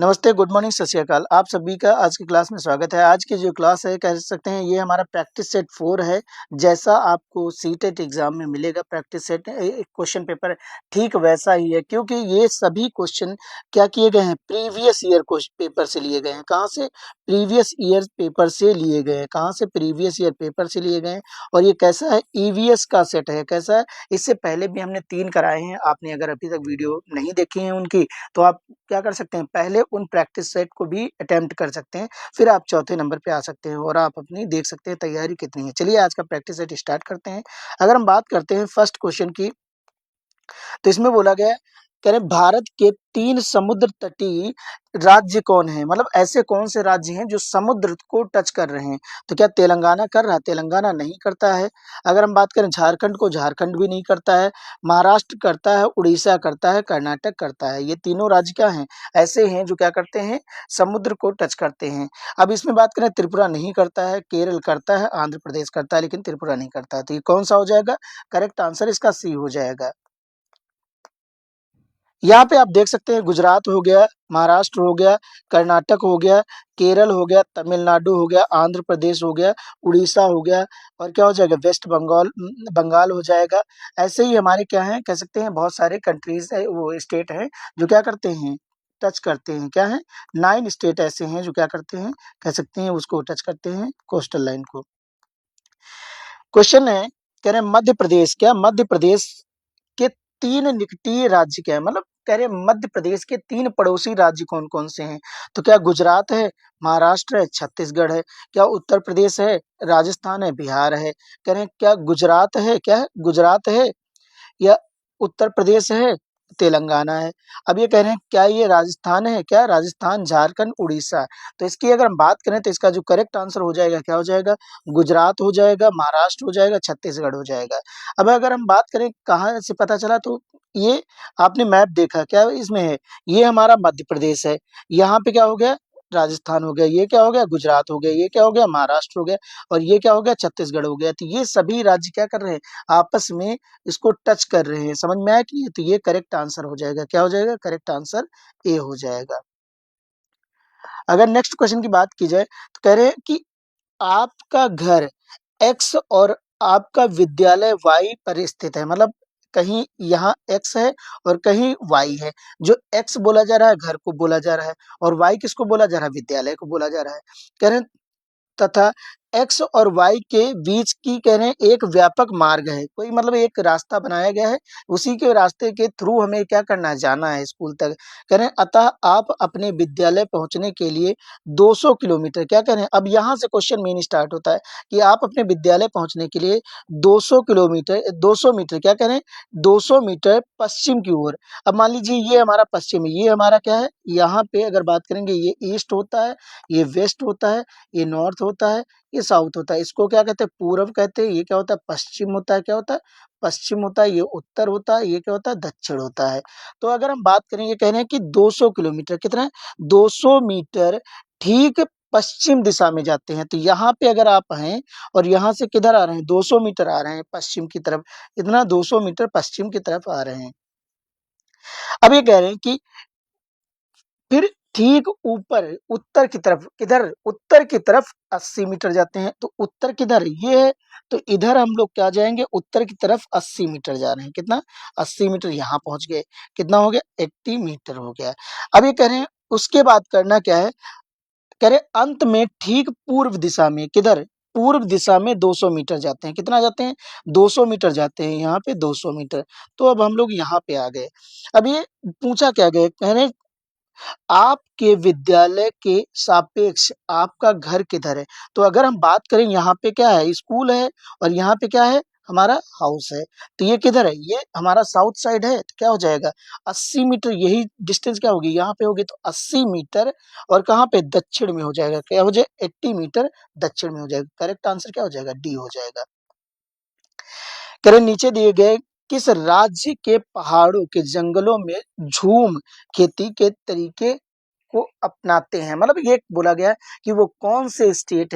नमस्ते, good morning, सत श्री अकाल। आप सभी का आज की क्लास में स्वागत है। आज की जो क्लास है कह सकते हैं ये हमारा प्रैक्टिस सेट 4 है। जैसा आपको सीटेट एग्जाम में मिलेगा प्रैक्टिस सेट क्वेश्चन पेपर ठीक वैसा ही है, क्योंकि ये सभी क्वेश्चन क्या किए गए हैं, प्रीवियस ईयर पेपर से लिए गए हैं। कहाँ से? प्रीवियस ईयर पेपर से लिए गए हैं। कहाँ से? प्रीवियस ईयर पेपर से लिए गए हैं। और ये कैसा है? ईवीएस का सेट है। कैसा है? इससे पहले भी हमने 3 कराए हैं। आपने अगर अभी तक वीडियो नहीं देखी है उनकी, तो आप क्या कर सकते हैं, पहले उन प्रैक्टिस सेट को भी अटेम्प्ट कर सकते हैं, फिर आप चौथे नंबर पे आ सकते हैं और आप अपनी देख सकते हैं तैयारी कितनी है। चलिए आज का प्रैक्टिस सेट स्टार्ट करते हैं। अगर हम बात करते हैं फर्स्ट क्वेश्चन की, तो इसमें बोला गया है, कह रहे भारत के 3 समुद्र तटीय राज्य कौन है? मतलब ऐसे कौन से राज्य हैं जो समुद्र को टच कर रहे हैं? तो क्या तेलंगाना कर रहा है? तेलंगाना नहीं करता है। अगर हम बात करें झारखंड को, झारखंड भी नहीं करता है। महाराष्ट्र करता है, उड़ीसा करता है, कर्नाटक करता है। ये तीनों राज्य क्या हैं? ऐसे हैं जो क्या करते हैं, समुद्र को टच करते हैं। अब इसमें बात करें, त्रिपुरा नहीं करता है, केरल करता है, आंध्र प्रदेश करता है, लेकिन त्रिपुरा नहीं करता है। तो ये कौन सा हो जाएगा? करेक्ट आंसर इसका सी हो जाएगा। यहाँ पे आप देख सकते हैं गुजरात हो गया, महाराष्ट्र हो गया, कर्नाटक हो गया, केरल हो गया, तमिलनाडु हो गया, आंध्र प्रदेश हो गया, उड़ीसा हो गया, और क्या हो जाएगा, वेस्ट बंगाल बंगाल हो जाएगा। ऐसे ही हमारे क्या हैं, कह सकते हैं बहुत सारे कंट्रीज है, वो स्टेट हैं जो क्या करते हैं, टच करते हैं। क्या है? 9 स्टेट ऐसे हैं जो क्या करते हैं, कह सकते हैं उसको टच करते हैं, कोस्टल लाइन को। क्वेश्चन है, कह रहे हैं मध्य प्रदेश, क्या मध्य प्रदेश के 3 निकटीय राज्य क्या है? मतलब कह रहे हैं मध्य प्रदेश के 3 पड़ोसी राज्य कौन-कौन से हैं? तो क्या गुजरात है, महाराष्ट्र है, छत्तीसगढ़ है? क्या उत्तर प्रदेश है, राजस्थान है, बिहार है? कह रहे हैं क्या गुजरात है, क्या है? गुजरात है, या उत्तर प्रदेश है, तेलंगाना है? अब ये कह रहे हैं क्या ये राजस्थान है? क्या राजस्थान, झारखंड, उड़ीसा? तो इसकी अगर हम बात करें तो इसका जो करेक्ट आंसर हो जाएगा, क्या हो जाएगा? गुजरात हो जाएगा, महाराष्ट्र हो जाएगा, छत्तीसगढ़ हो जाएगा। अब अगर हम बात करें कहाँ से पता चला, तो ये आपने मैप देखा, क्या इसमें है? ये हमारा मध्य प्रदेश है, यहाँ पे क्या हो गया, राजस्थान हो गया, ये क्या हो गया, गुजरात हो गया, ये क्या हो गया, महाराष्ट्र हो गया, और ये क्या हो गया, छत्तीसगढ़ हो गया। तो ये सभी राज्य क्या कर रहे हैं, आपस में इसको टच कर रहे हैं। समझ में आया कि नहीं? तो ये करेक्ट आंसर हो जाएगा। क्या हो जाएगा? करेक्ट आंसर ए हो जाएगा। अगर नेक्स्ट क्वेश्चन की बात की जाए, तो कह रहे हैं कि आपका घर एक्स और आपका विद्यालय वाई पर स्थित है। मतलब कहीं यहाँ एक्स है और कहीं वाई है। जो एक्स बोला जा रहा है घर को बोला जा रहा है, और वाई किसको बोला जा रहा है? विद्यालय को बोला जा रहा है। कह रहे हैं तथा एक्स और वाई के बीच की, कह रहे हैं, एक व्यापक मार्ग है। कोई मतलब एक रास्ता बनाया गया है, उसी के रास्ते के थ्रू हमें क्या करना है, जाना है स्कूल तक। कह रहे हैं अतः आप अपने विद्यालय पहुंचने के लिए 200 किलोमीटर, क्या कह रहे हैं, अब यहाँ से क्वेश्चन मेन स्टार्ट होता है कि आप अपने विद्यालय पहुंचने के लिए 200 किलोमीटर, 200 मीटर, क्या कह रहे हैं, 200 मीटर पश्चिम की ओर। अब मान लीजिए ये हमारा पश्चिम है, ये हमारा क्या है, यहाँ पे अगर बात करेंगे ये ईस्ट होता है, ये वेस्ट होता है, ये नॉर्थ होता है, ये साउथ होता है। इसको क्या कहते हैं, पूर्व कहते हैं। ये क्या होता है, पश्चिम होता है। क्या होता है, पश्चिम होता है। ये उत्तर होता है। ये क्या होता है, दक्षिण होता है। तो अगर हम बात करें, ये कह रहे हैं कि 200 किलोमीटर, कितना है, 200 मीटर ठीक पश्चिम दिशा में जाते हैं। तो यहाँ पे अगर आप हैं और यहाँ से किधर आ रहे हैं, 200 मीटर आ रहे हैं पश्चिम की तरफ, इतना 200 मीटर पश्चिम की तरफ आ रहे हैं। अब ये कह रहे हैं कि फिर ठीक ऊपर उत्तर की तरफ, किधर, उत्तर की तरफ 80 मीटर जाते हैं। तो उत्तर किधर, ये है, तो इधर हम लोग क्या जाएंगे, उत्तर की तरफ 80 मीटर जा रहे हैं। कितना, 80 मीटर, यहाँ पहुंच गए। कितना हो गया, 80 मीटर हो गया। अब ये कह रहे हैं उसके बाद करना क्या है, कह रहे अंत में ठीक पूर्व दिशा में, किधर, पूर्व दिशा में 200 मीटर जाते हैं। कितना जाते हैं, 200 मीटर जाते हैं, यहाँ पे 200 मीटर। तो अब हम लोग यहाँ पे आ गए। अब ये पूछा क्या गया, कह रहे आपके विद्यालय के सापेक्ष आपका घर किधर है? तो अगर हम बात करें, यहाँ पे क्या है, स्कूल है, और यहाँ पे क्या है, हमारा हाउस है। तो ये किधर है, ये हमारा साउथ साइड है। तो क्या हो जाएगा, 80 मीटर, यही डिस्टेंस क्या होगी, यहाँ पे होगी, तो 80 मीटर, और कहाँ पे, दक्षिण में हो जाएगा। क्या हो जाएगा, 80 मीटर दक्षिण में हो जाएगा। करेक्ट आंसर क्या हो जाएगा, डी हो जाएगा। करें नीचे दिए गए किस राज्य के पहाड़ों के जंगलों में झूम खेती के तरीके को अपनाते हैं। मतलब ये बोला गया है कि वो कौन से स्टेट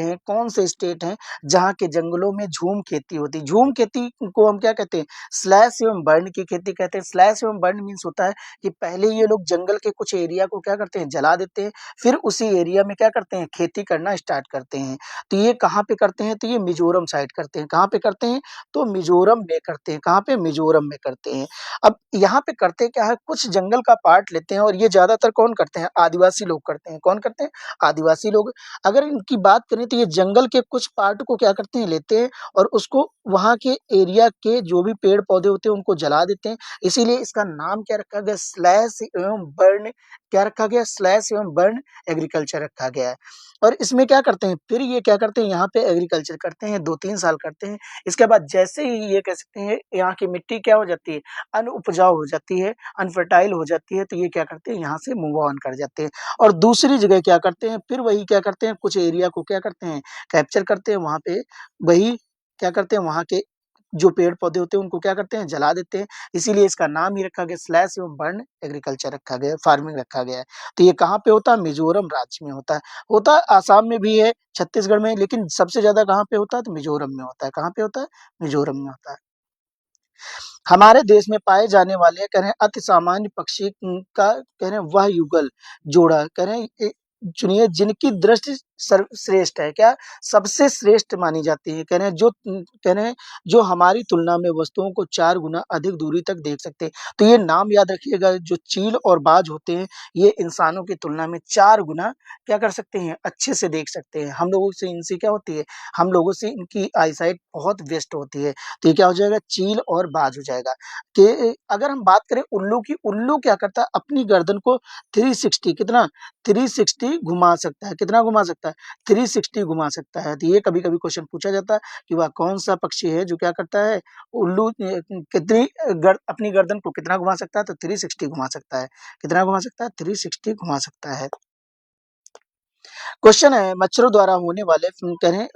हैं जहाँ के जंगलों में झूम खेती होती है। झूम खेती को हम क्या कहते हैं? स्लैश एवं बर्न की खेती कहते हैं। स्लैश एवं बर्न मीन्स होता है कि पहले ये लोग जंगल के कुछ एरिया को क्या करते हैं? जला देते हैं, फिर उसी एरिया में क्या करते हैं? खेती करना स्टार्ट करते हैं। तो ये कहाँ पे करते हैं? तो ये मिजोरम साइड करते हैं। कहाँ पे करते हैं? तो मिजोरम में करते हैं। कहाँ पे? मिजोरम में करते हैं। अब यहाँ पे करते क्या है? कुछ जंगल का पार्ट लेते हैं और ये ज्यादातर कौन करते हैं? आदिवासी लोग करते हैं। कौन करते हैं? आदिवासी लोग। अगर इनकी बात करें तो ये जंगल के कुछ पार्ट को क्या करते हैं? लेते हैं और उसको वहाँ के एरिया के जो भी पेड़ पौधे होते हैं उनको जला देते हैं। इसीलिए इसका नाम क्या रखा गया? स्लैश एवं बर्न। क्या रखा गया? स्लैश एवं बर्न एग्रीकल्चर रखा गया है। और इसमें क्या करते हैं? फिर ये क्या करते हैं? यहाँ पे एग्रीकल्चर करते हैं, 2-3 साल करते हैं। इसके बाद जैसे ही ये कह सकते हैं यहाँ की मिट्टी क्या हो जाती है? अनउपजाऊ हो जाती है, अनफर्टाइल हो जाती है, तो ये क्या करते हैं? यहाँ से मूव ऑन कर जाते हैं और दूसरी जगह क्या करते हैं? फिर वही क्या करते हैं? कुछ एरिया को क्या करते हैं? कैप्चर करते हैं, वहाँ पे वही क्या करते हैं? वहाँ के जो पेड़ पौधे होते हैं उनको क्या करते हैं? जला देते हैं। इसीलिए इसका नाम ही रखा गया स्लैश एवं बर्न एग्रीकल्चर रखा गया, फार्मिंग रखा गया है। तो ये कहाँ पे होता है? मिजोरम राज्य में होता है। होता है आसाम में भी है, छत्तीसगढ़ में, लेकिन सबसे ज्यादा कहाँ पे होता है? तो मिजोरम में होता है। कहाँ पे होता है? मिजोरम में होता है। हमारे देश में पाए जाने वाले कह रहे हैं अति सामान्य पक्षी का कह रहे हैं वह युगल जोड़ा कह रहे हैं चुनिए जिनकी दृष्टि सर्वश्रेष्ठ है। क्या? सबसे श्रेष्ठ मानी जाती है। कह रहे हैं जो कह रहे हैं जो हमारी तुलना में वस्तुओं को 4 गुना अधिक दूरी तक देख सकते हैं। तो ये नाम याद रखिएगा, जो चील और बाज होते हैं ये इंसानों की तुलना में 4 गुना क्या कर सकते हैं? अच्छे से देख सकते हैं। हम लोगों से इनसे क्या होती है? हम लोगों से इनकी आईसाइट बहुत वेस्ट होती है। तो ये क्या हो जाएगा? चील और बाज हो जाएगा। कि अगर हम बात करें उल्लू की, उल्लू क्या करता है? अपनी गर्दन को 360 कितना? 360 घुमा सकता है। कितना घुमा सकता है? 360 घुमा सकता है। तो ये कभी-कभी क्वेश्चन पूछा जाता है कि वह कौन-सा पक्षी है जो क्या करता है? उल्लू कितनी अपनी गर्दन को कितना घुमा सकता है? तो 360 घुमा सकता है। कितना घुमा सकता है? 360 घुमा सकता है। क्वेश्चन है मच्छरों द्वारा होने वाले कहें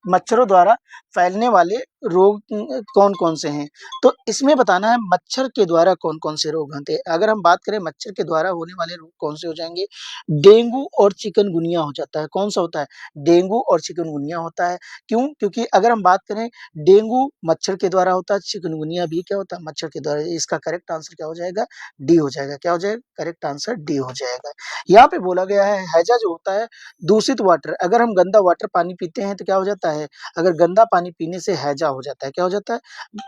मच्छरों द्वारा फैलने वाले रोग कौन-कौन से हैं? तो इसमें बताना है मच्छर के द्वारा कौन-कौन से रोग होते हैं। अगर हम बात करें मच्छर के द्वारा होने वाले रोग कौन से हो जाएँगे? डेंगू और चिकनगुनिया हो जाता है। कौन-सा होता है? डेंगू और चिकनगुनिया होता है। क्यों? क्योंकि अगर हम बात करें डेंगू मच्छर के द्वारा होता है, चिकनगुनिया भी क्या होता है? मच्छर के द्वारा। इसका करेक्ट आंसर क्या हो जाएगा? डी हो जाएगा। क्या हो जाएगा? करेक्ट आंसर डी हो जाएगा। यहाँ पे बोला गया है हैजा जो होता है दूषित वाटर। अगर हम गंदा वाटर पानी पीते हैं तो क्या हो जाता है? अगर गंदा पानी पीने से हैजा हो जाता है। क्या हो जाता है?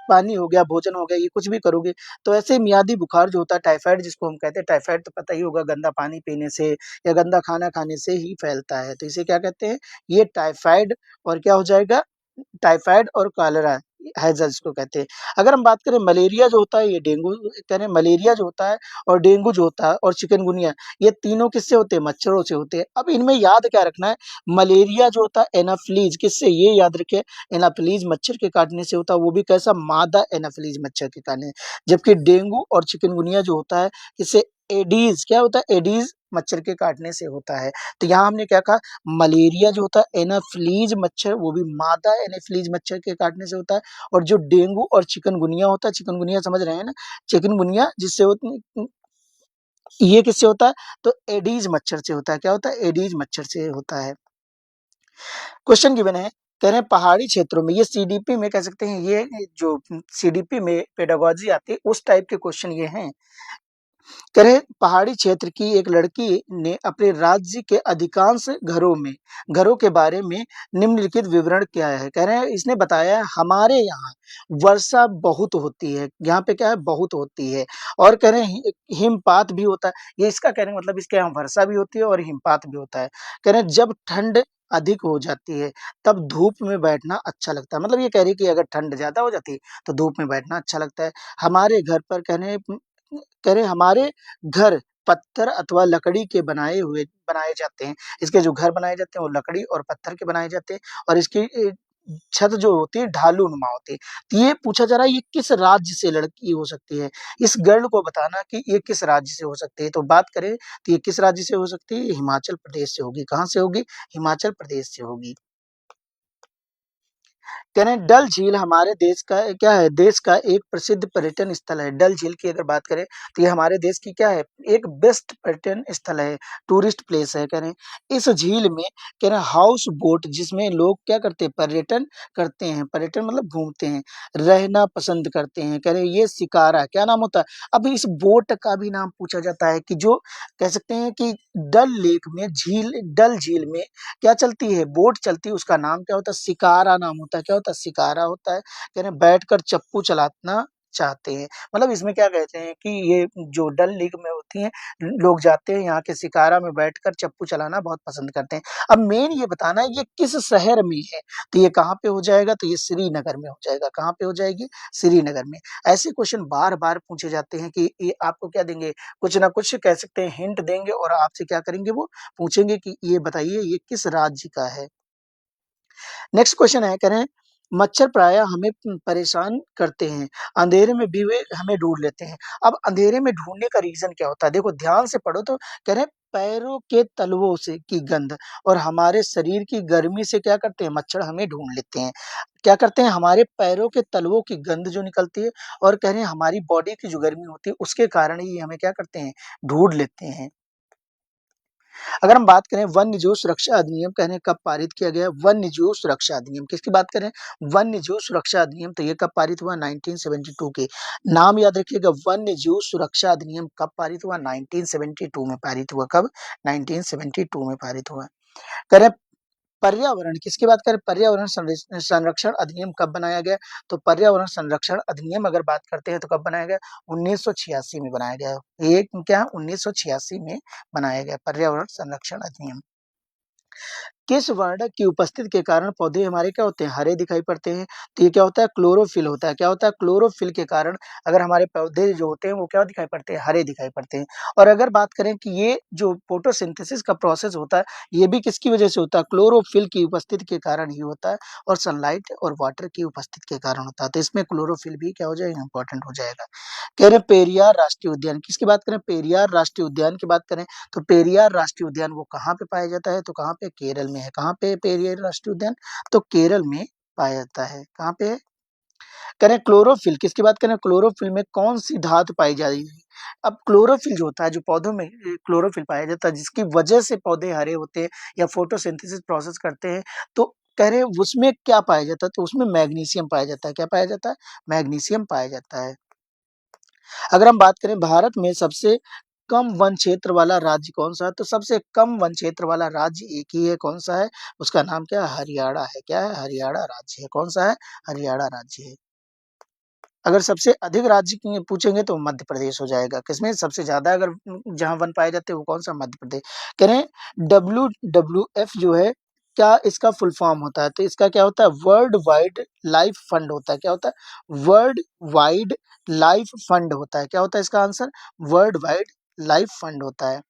पानी हो गया, भोजन हो गया, ये कुछ भी करोगे तो ऐसे मियादी बुखार जो होता है टाइफाइड जिसको हम कहते हैं, टाइफाइड तो पता ही होगा गंदा पानी पीने से या गंदा खाना खाने से ही फैलता है। तो इसे क्या कहते हैं? ये टाइफाइड और क्या हो जाएगा? टाइफाइड और कॉलेरा हैज़ा जिसको कहते हैं। अगर हम बात करें मलेरिया जो होता है ये डेंगू कह रहे हैं मलेरिया जो होता है और डेंगू जो होता है और चिकनगुनिया ये तीनों किससे होते हैं? मच्छरों से होते हैं। अब इनमें याद क्या रखना है? मलेरिया जो होता है एनाफ्लीज किससे? ये याद रखें एनाफ्लीज मच्छर के काटने से होता है, वो भी कैसा? मादा एनाफ्लीज मच्छर के काटने। जबकि डेंगू और चिकनगुनिया जो होता है इससे एडीज क्या होता है? एडीज मच्छर के काटने से होता है। तो यहाँ हमने क्या कहा? मलेरिया जो होता है एनाफ्लीज मच्छर वो भी मादा एनाफ्लीज मच्छर के काटने से होता है और जो डेंगू और चिकनगुनिया होता है, चिकनगुनिया समझ रहे हैं ना? चिकनगुनिया जिससे ये किससे होता है? तो एडीज मच्छर से होता है। क्या होता है? एडीज मच्छर से होता है। क्वेश्चन गिवन है कह रहे हैं पहाड़ी क्षेत्रों में ये सीडीपी में कह सकते हैं ये जो सीडीपी में पेडागोजी आती है उस टाइप के क्वेश्चन ये हैं। कह रहे पहाड़ी क्षेत्र की एक लड़की ने अपने राज्य के अधिकांश घरों के बारे में निम्नलिखित विवरण किया है। कह रहे हैं इसने बताया है हमारे यहाँ वर्षा बहुत होती है। यहाँ पे क्या है? बहुत होती है और कह रहे हैं हिमपात भी होता है। ये इसका कहने का मतलब इसके यहाँ वर्षा भी होती है और हिमपात भी होता है। कह रहे हैं जब ठंड अधिक हो जाती है तब धूप में बैठना अच्छा लगता है। मतलब ये कह रही है कि अगर ठंड ज्यादा हो जाती है तो धूप में बैठना अच्छा लगता है। हमारे घर पर कह रहे हमारे घर पत्थर अथवा लकड़ी के बनाए जाते हैं। इसके जो घर बनाए जाते हैं वो लकड़ी और पत्थर के बनाए जाते हैं और इसकी छत जो होती है ढालू-नुमा होती है। तो ये पूछा जा रहा है ये किस राज्य से लड़की हो सकती है? इस गर्ल को बताना कि ये किस राज्य से हो सकती है। तो बात करें तो ये किस राज्य से हो सकती है? ये हिमाचल प्रदेश से होगी। कहाँ से होगी? हिमाचल प्रदेश से होगी। कह रहे हैं डल झील हमारे देश का क्या है, देश का एक प्रसिद्ध पर्यटन स्थल है। डल झील की अगर बात करें तो ये हमारे देश की क्या है, एक बेस्ट पर्यटन स्थल है, टूरिस्ट प्लेस है। कह रहे हैं इस झील में कह रहे हैं हाउस बोट, जिसमें लोग क्या करते हैं, पर्यटन करते हैं, पर्यटन मतलब घूमते हैं, रहना पसंद करते हैं। कह रहे हैं ये शिकारा क्या नाम होता है। अब इस बोट का भी नाम पूछा जाता है कि जो कह सकते हैं कि डल लेक में झील, डल झील में क्या चलती है, बोट चलती है, उसका नाम क्या होता है, शिकारा नाम होता है। क्या होता है, शिकारा होता है। कह रहे हैं बैठकर चप्पू चलाना चाहते हैं, मतलब इसमें क्या कहते हैं कि ये जो डल लेक में होती हैं, लोग जाते हैं यहाँ के शिकारा में बैठकर चप्पू चलाना बहुत पसंद करते हैं। अब मेन ये बताना है ये किस शहर में है, तो ये कहाँ पे हो जाएगा, तो ये श्रीनगर में हो जाएगा। कहाँ पे हो जाएगी, श्रीनगर में। ऐसे क्वेश्चन बार बार पूछे जाते हैं कि ये आपको क्या देंगे, कुछ ना कुछ कह सकते हैं हिंट देंगे और आपसे क्या करेंगे, वो पूछेंगे कि ये बताइए ये किस राज्य का है। नेक्स्ट क्वेश्चन है, कह रहे हैं मच्छर प्रायः हमें परेशान करते हैं, अंधेरे में भी वे हमें ढूंढ लेते हैं। अब अंधेरे में ढूंढने का रीजन क्या होता है, देखो ध्यान से पढ़ो तो कह रहे हैं पैरों के तलवों से की गंध और हमारे शरीर की गर्मी से क्या करते हैं, मच्छर हमें ढूंढ लेते हैं। क्या करते हैं, हमारे पैरों के तलवों की गंध जो निकलती है और कह रहे हैं हमारी बॉडी की जो गर्मी होती है उसके कारण ही हमें क्या करते हैं, ढूंढ लेते हैं। अगर हम बात करें वन्य जीव सुरक्षा अधिनियम कहने कब पारित किया गया, वन्य जीव सुरक्षा अधिनियम किसकी बात करें, वन्य जीव सुरक्षा अधिनियम, तो ये कब पारित हुआ, 1972 के। नाम याद रखिएगा, वन्य जीव सुरक्षा अधिनियम कब पारित हुआ, 1972 में पारित हुआ। कब, 1972 में पारित हुआ। करें पर्यावरण किसकी बात करें, पर्यावरण संरक्षण अधिनियम कब बनाया गया, तो पर्यावरण संरक्षण अधिनियम अगर बात करते हैं तो कब बनाया गया, 1986 में बनाया गया। ये क्या, 1986 में बनाया गया पर्यावरण संरक्षण अधिनियम। किस वर्णक की उपस्थिति के कारण पौधे हमारे क्या होते हैं, हरे दिखाई पड़ते हैं, तो ये क्या होता है, क्लोरोफिल होता है। क्या होता है, क्लोरोफिल के कारण अगर हमारे पौधे जो होते हैं वो क्या दिखाई पड़ते हैं, हरे दिखाई पड़ते हैं। और अगर बात करें कि ये जो फोटोसिंथेसिस का प्रोसेस होता है ये भी किसकी वजह से होता है, क्लोरोफिल की उपस्थिति के कारण ही होता है और सनलाइट और वाटर की उपस्थिति के कारण होता है। तो इसमें क्लोरोफिल भी क्या हो जाएगा, इंपॉर्टेंट हो जाएगा। कह रहे पेरियार राष्ट्रीय उद्यान किसकी बात करें, पेरियार राष्ट्रीय उद्यान की बात करें तो पेरियार राष्ट्रीय उद्यान वो कहाँ पे पाया जाता है, तो कहाँ पे, केरल में है। कहाँ पे पेरियार राष्ट्रीय उद्यान, तो केरल में पाया जाता है। कहाँ पे है, करें क्लोरोफिल किसकी बात करें, क्लोरोफिल में कौन सी धातु पाई जा रही है। अब क्लोरोफिल जो होता है, जो पौधों में क्लोरोफिल पाया जाता है जिसकी वजह से पौधे हरे होते हैं या फोटोसिंथेसिस प्रोसेस करते हैं, तो कह रहे हैं उसमें क्या पाया जाता है, तो उसमें मैग्नीशियम पाया जाता है। क्या पाया जाता है, मैग्नीशियम पाया जाता है। अगर हम बात करें भारत में सबसे कम वन क्षेत्र वाला राज्य कौन सा है, तो सबसे कम वन क्षेत्र वाला राज्य एक ही है, कौन सा है, उसका नाम क्या है, हरियाणा है। क्या है, हरियाणा राज्य है। कौन सा है, हरियाणा राज्य है। अगर सबसे अधिक राज्य की पूछेंगे तो मध्य प्रदेश हो जाएगा। किसमें सबसे ज्यादा, अगर जहां वन पाए जाते हैं वो कौन सा, मध्य प्रदेश। कह रहे हैं WWF जो है, क्या इसका फुल फॉर्म होता है, तो इसका क्या होता है, वर्ल्ड वाइड लाइफ फंड होता है। क्या होता है, वर्ल्ड वाइड लाइफ फंड होता है। क्या होता है इसका answer, world wide life fund होता है।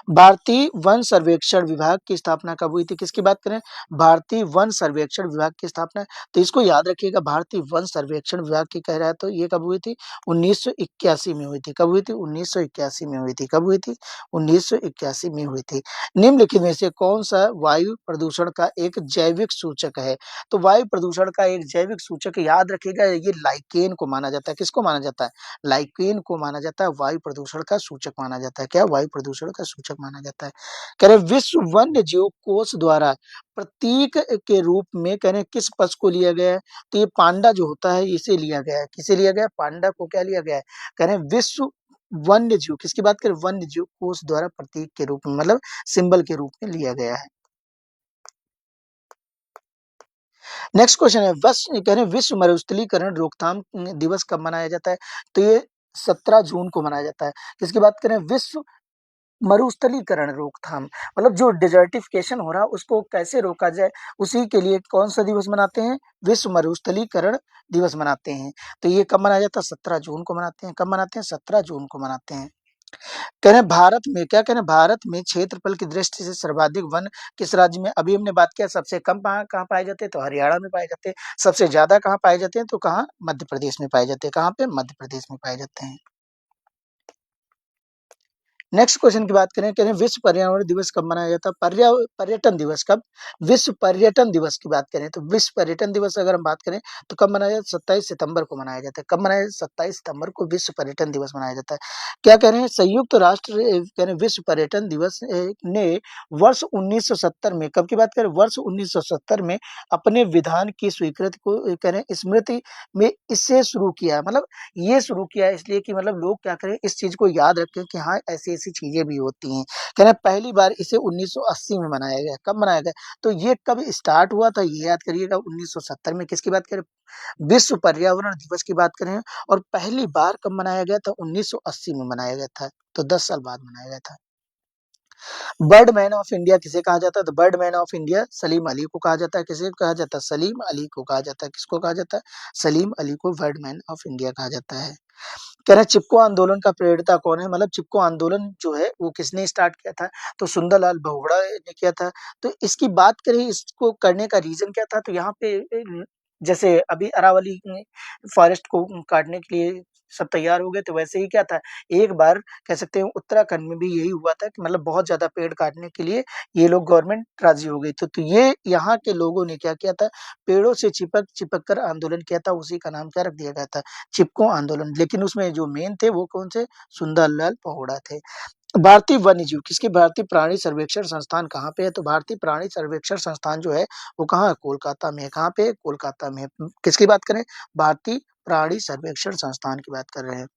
भारतीय वन सर्वेक्षण विभाग की स्थापना कब हुई थी, किसकी बात करें, भारतीय वन सर्वेक्षण विभाग की स्थापना, तो इसको याद रखिएगा, भारतीय वन सर्वेक्षण विभाग की कह रहा है, तो ये कब हुई थी, 1981 में हुई थी। कब हुई थी, 1981 में हुई थी। कब हुई थी, 1981 में हुई थी। निम्नलिखित में से कौन सा वायु प्रदूषण का एक जैविक सूचक है, तो वायु प्रदूषण का एक जैविक सूचक याद रखिएगा, ये लाइकेन को माना जाता है। किसको माना जाता है, लाइकेन को माना जाता है, वायु प्रदूषण का सूचक माना जाता है। क्या, वायु प्रदूषण का सूचक माना जाता है। कह रहे विश्व वन्य जीव कोष द्वारा प्रतीक के रूप में कह रहे किस पशु को लिया गया है, तो ये पांडा जो होता है इसे लिया गया है। किसे लिया गया है, पांडा को क्या लिया गया है, कह रहे विश्व वन्य जीव किसकी बात करें, वन्य जीव कोष द्वारा प्रतीक के रूप में, मतलब सिंबल के रूप में लिया गया है। नेक्स्ट क्वेश्चन है, बस कह रहे हैं विश्व मरुस्थलीकरण रोकथाम दिवस कब मनाया जाता है, तो ये 17 जून को मनाया जाता है। किसकी बात करें, विश्व मरुस्थलीकरण रोकथाम, मतलब जो डिजर्टिफिकेशन हो रहा है उसको कैसे रोका जाए, उसी के लिए कौन सा दिवस मनाते हैं, विश्व मरुस्थलीकरण दिवस मनाते हैं। तो ये कब मनाया जाता है, 17 जून को मनाते हैं। कब मनाते हैं, 17 जून को मनाते हैं। कह रहे हैं भारत में, क्या कह रहे हैं, भारत में क्षेत्रफल की दृष्टि से सर्वाधिक वन किस राज्य में, अभी हमने बात किया सबसे कम कहाँ पाए जाते हैं, तो हरियाणा में पाए जाते हैं। सबसे ज्यादा कहाँ पाए जाते हैं, तो कहाँ, मध्य प्रदेश में पाए जाते हैं। कहाँ पे, मध्य प्रदेश में पाए जाते हैं। नेक्स्ट क्वेश्चन की बात करें, कह रहे हैं विश्व पर्यावरण दिवस कब मनाया जाता है? पर्यटन दिवस कब? विश्व पर्यटन दिवस की बात करें तो विश्व पर्यटन दिवस अगर हम बात करें तो कब मनाया जाता है? 27 सितंबर को मनाया जाता है। कब मनाया जाता है? 27 सितंबर को विश्व पर्यटन दिवस मनाया जाता है। क्या कह रहे हैं? संयुक्त राष्ट्र कह रहे हैं विश्व पर्यटन दिवस ने वर्ष 1970 में, कब की बात करें? वर्ष 1970 में अपने विधान की स्वीकृति को कह रहे हैं स्मृति में इससे शुरू किया। मतलब ये शुरू किया इसलिए कि मतलब लोग क्या करें, इस चीज को याद रखें कि हाँ ऐसी-ऐसी चीजें भी होती हैं। कह रहे हैं पहली बार इसे 1980 में मनाया गया। कब मनाया गया? तो ये कब स्टार्ट हुआ था ये याद करिएगा, 1970 में। किसकी बात करें? विश्व पर्यावरण दिवस की बात करें और पहली बार कब मनाया गया था? 1980 में मनाया गया था। तो 10 साल बाद मनाया गया था। बर्ड मैन ऑफ इंडिया किसे कहा जाता है? तो bird man of India Salim Ali को कहा जाता है। किसे कहा जाता है? सलीम अली को कहा जाता है। किसको कहा जाता है? सलीम अली को बर्ड मैन ऑफ इंडिया कहा जाता है। कह रहे हैं चिपको आंदोलन का प्रेरणा कौन है? मतलब चिपको आंदोलन जो है वो किसने स्टार्ट किया था? तो सुंदरलाल बहुगुणा ने किया था। तो इसकी बात करें, इसको करने का रीजन क्या था? तो यहाँ पे जैसे अभी अरावली फॉरेस्ट को काटने के लिए सब तैयार हो गए, तो वैसे ही क्या था, एक बार कह सकते हैं उत्तराखंड में भी यही हुआ था कि मतलब बहुत ज्यादा पेड़ काटने के लिए ये लोग गवर्नमेंट राजी हो गई। तो ये यहाँ के लोगों ने क्या किया था, पेड़ों से चिपक चिपक कर आंदोलन किया था। उसी का नाम क्या रख दिया गया था? चिपको आंदोलन। लेकिन उसमें जो मेन थे वो कौन से? सुंदरलाल बहुगुणा थे। भारतीय वन्य जीव किसकी? भारतीय प्राणी सर्वेक्षण संस्थान कहाँ पे है? तो भारतीय प्राणी सर्वेक्षण संस्थान जो है वो कहाँ है? कोलकाता में है। कहाँ पे है? कोलकाता में है। किसकी बात करें? भारतीय प्राणी सर्वेक्षण संस्थान की बात कर रहे हैं।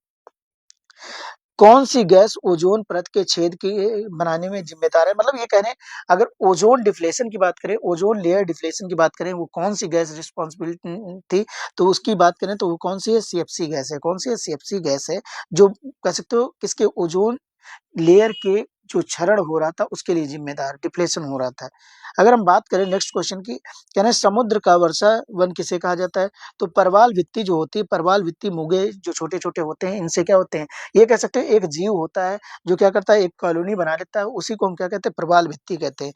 कौन सी गैस ओजोन परत के छेद के बनाने में जिम्मेदार है? मतलब ये कह रहे हैं अगर ओजोन डिफ्लेशन की बात करें, ओजोन लेयर डिफ्लेशन की बात करें, वो कौन सी गैस रिस्पॉन्सिबिलिटी थी? तो उसकी बात करें तो वो कौन सी है? सीएफसी गैस है। कौन सी है? सीएफसी गैस है, जो कह सकते हो किसके? ओजोन लेयर के जो क्षरण हो रहा था उसके लिए जिम्मेदार, डिप्लेशन हो रहा था। अगर हम बात करें नेक्स्ट क्वेश्चन की, कह रहे हैं समुद्र का वर्षा वन किसे कहा जाता है? तो परवाल भित्ती जो होती है, परवाल भित्ती मुगे जो छोटे छोटे होते हैं, इनसे क्या होते हैं, ये कह सकते हैं एक जीव होता है जो क्या करता है, एक कॉलोनी बना लेता है, उसी को हम क्या कहते हैं? प्रवाल भित्ती कहते हैं।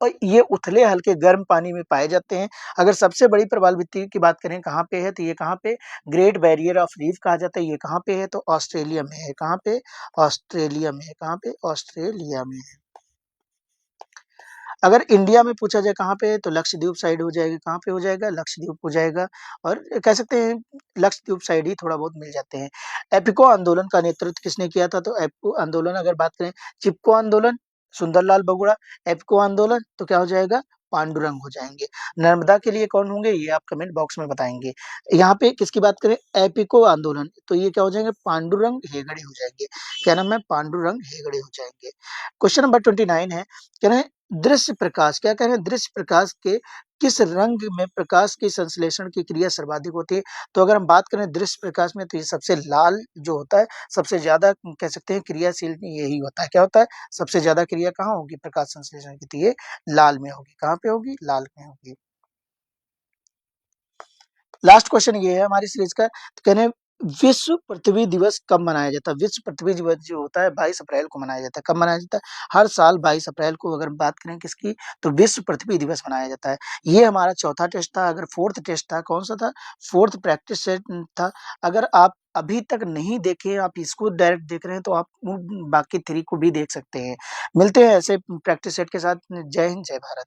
और ये उथले हल्के गर्म पानी में पाए जाते हैं। अगर सबसे बड़ी प्रवाल भित्ति की बात करें कहाँ पे है, तो ये कहाँ पे? ग्रेट बैरियर ऑफ रीफ कहा जाता है। ये कहाँ पे है? तो ऑस्ट्रेलिया में है। कहाँ पे? ऑस्ट्रेलिया में है। कहाँ पे? ऑस्ट्रेलिया में है। अगर इंडिया में पूछा जाए कहाँ पे है, तो लक्षद्वीप साइड हो जाएगा। कहाँ पे हो जाएगा? लक्षद्वीप हो जाएगा। और कह सकते हैं लक्षद्वीप साइड ही थोड़ा बहुत मिल जाते हैं। एपिको आंदोलन का नेतृत्व किसने किया था? तो एपिको आंदोलन अगर बात करें, चिपको आंदोलन सुंदरलाल बहुगुणा, एपिको आंदोलन तो क्या हो जाएगा? पांडुरंग हो जाएंगे। नर्मदा के लिए कौन होंगे? ये आप कमेंट बॉक्स में बताएंगे। यहाँ पे किसकी बात करें? एपिको आंदोलन, तो ये क्या हो जाएंगे? पांडुरंग हेगड़े हो जाएंगे। क्या नाम है? पांडुरंग हेगड़े हो जाएंगे। क्वेश्चन नंबर 29 है, कह रहे हैं दृश्य प्रकाश, क्या कह रहे हैं? दृश्य प्रकाश के किस रंग में प्रकाश की संश्लेषण की क्रिया सर्वाधिक होती है? तो अगर हम बात करें दृश्य प्रकाश में, तो ये सबसे लाल जो होता है, सबसे ज्यादा कह सकते हैं क्रियाशील यही होता है। क्या होता है? सबसे ज्यादा क्रिया कहाँ होगी प्रकाश संश्लेषण की? तो ये लाल में होगी। कहाँ पे होगी? लाल में होगी। लास्ट क्वेश्चन ये है हमारी सीरीज का, तो कह रहे हैं विश्व पृथ्वी दिवस कब मनाया जाता है? विश्व पृथ्वी दिवस जो होता है 22 अप्रैल को मनाया जाता है। कब मनाया जाता है? हर साल 22 अप्रैल को अगर बात करें किसकी, तो विश्व पृथ्वी दिवस मनाया जाता है। ये हमारा चौथा टेस्ट था। अगर फोर्थ टेस्ट था, कौन सा था? फोर्थ प्रैक्टिस सेट था। अगर आप अभी तक नहीं देखे, आप इसको डायरेक्ट देख रहे हैं, तो आप बाकी 3 को भी देख सकते हैं। मिलते हैं ऐसे प्रैक्टिस सेट के साथ। जय हिंद, जय भारत।